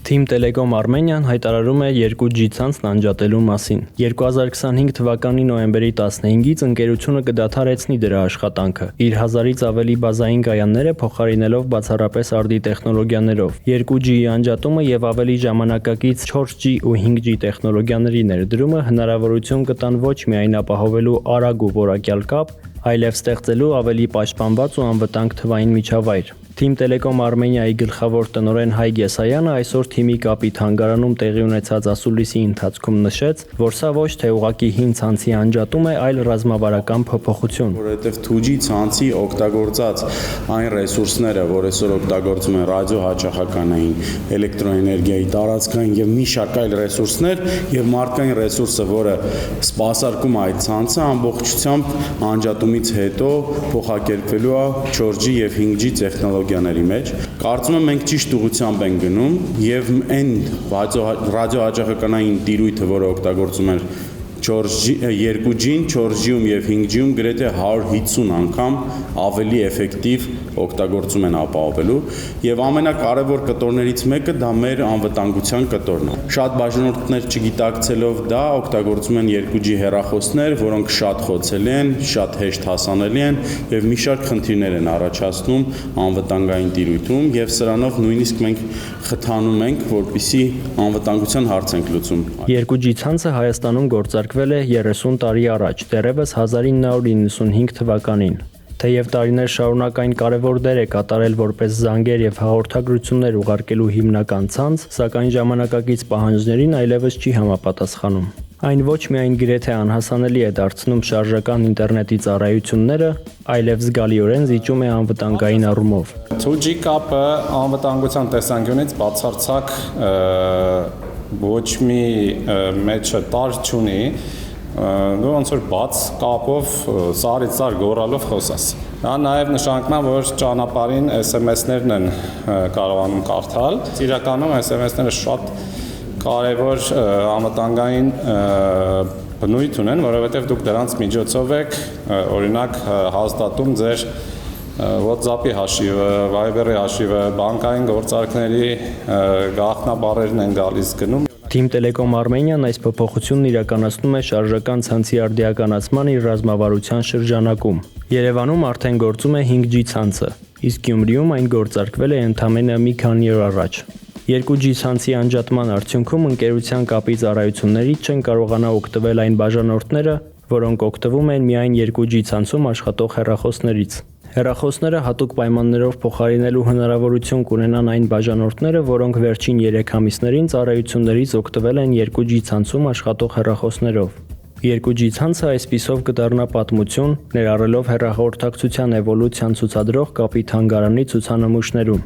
Թիմ Տելեկոմ Արմենիան հայտարարում է 2G ցանցն անջատելու մասին։ 2025 թվականի նոյեմբերի 15-ից ընկերությունը կդադարեցնի դրա աշխատանքը, իր 1000-ից ավելի բազային կայանները փոխարինելով բացառապես արդի տեխնոլոգիաներով։ 2G-ի անջատումը եւ ավելի ժամանակակից 4G ու 5G տեխնոլոգիաների ներդրումը հնարավորություն կտան ոչ միայն ապահովելու արագ ու որակյալ կապ, այլև ստեղծելու ավելի պաշտպանված ու անվտանգ թվային միջավայր։ Թիմ Տելեկոմ Արմենիայի գլխավոր տնօրեն Հայկ Եսայանը այսօր թիմի կապի թանգարանում տեղի ունեցած ասուլիսի ընթացքում նշեց, որ սա ոչ թե ուղղակի հին ցանցի անջատում է, այլ ռազմավարական փոփոխություն։ Որովհետև 2G ցանցի օգտագործած այն ռեսուրսները, որ այսօր օգտագործում են ռադիոհաճախականային, էլեկտրոէներգիայի, տարածքային եւ մի շարք այլ ռեսուրսներ եւ մարդկային ռեսուրսը, որը սպասարկում է այդ ցանցը, ամբողջությամբ անջատումից հետո փոխակերպվելու է 4G եւ 5G տեխնոլոգիաների մեջ։ Կարծում եմ մենք ճիշտ ուղղությամբ ենք գնում եւ այն ռադիոհաճախականային տիրույթը, որը օգտագործում են 2G-ին, 4G-ում եւ 5G-ում գրեթե 150 անգամ ավելի էֆեկտիվ օգտագործում են ապահովելու եւ ամենակարևոր կտորներից մեկը դա մեր անվտանգության կտորն է։ Շատ բաժանորդներ չգիտակցելով դա օգտագործում են 2G հեռախոսներ, որոնք շատ խոցելի են, շատ հեշտ հասանելի են եւ մի շարք խնդիրներ են առաջացնում անվտանգային տիրույթում եւ սրանով նույնիսկ մենք խթանում ենք, որպեսզի անվտանգության հարց ենք լուծում։ 2G ցանցը Հայաստանում գործարկվել է 30 տարի առաջ, դեռևս 1995 թվականին։ Թեև տարիներ շարունակ այն կարևոր դեր է կատարել որպես զանգեր եւ հաղորդագրություններ ուղարկելու հիմնական ցանց, սակայն ժամանակակից պահանջներին այլևս չի համապատասխանում։ Այն ոչ միայն գրեթե անհասանելի է դարձնում շարժական ինտերնետի ծառայությունները, այլև զգալիորեն զիջում է անվտանգային առումով։ 2G կապը անվտանգության տեսանկյունից բացարձակ ոչ մի մեջը տար չունի, դու ոնց որ բաց կապով սարից սար գորալով խոսես։ Դա նաև նշանակում է, որ ճանապարհին SMS-ներն են կարողանում կարդալ։ Իրականում SMS-ները շատ կարևոր անվտանգային բնույթ ունեն, որովհետև դուք դրանց միջոցով եք օրինակ հաստատում ձեր WhatsApp-ի հաշիվը, Viber-ի հաշիվը, բանկային գործարքների գաղտնաբառերն են գալիս գնում։ Թիմ Տելեկոմ Արմենիան այս փոփոխությունն իրականացնում է շարժական ցանցի արդիականացման իր ռազմավարության շրջանակում։ Երևանում արդեն գործում է 5G ցանցը, իսկ Գյումրիում այն գործարկվել է ընդամենը մի քանի օր առաջ։ 2G ցանցի անջատման արդյունքում ընկերության կապի ծառայություններից չեն կարողանա օգտվել այն բաժանորդները, որոնք օգտվում են միայն 2G ցանցում աշխատող հեռախոսներից։ Հեռախոսները հատուկ պայմաններով փոխարինելու հնարավորություն կունենան այն բաժանորդները, որոնք վերջին 3 ամիսներին ծառայություններից օգտվել են 2G ցանցում աշխատող հեռախոսներով։ 2G ցանցը այսպիսով կդառնա պատմություն, ներառելով հեռախորդակցության էվոլյուցիան ցուցադրող կապի թանգարանի ցուցանմուշներում։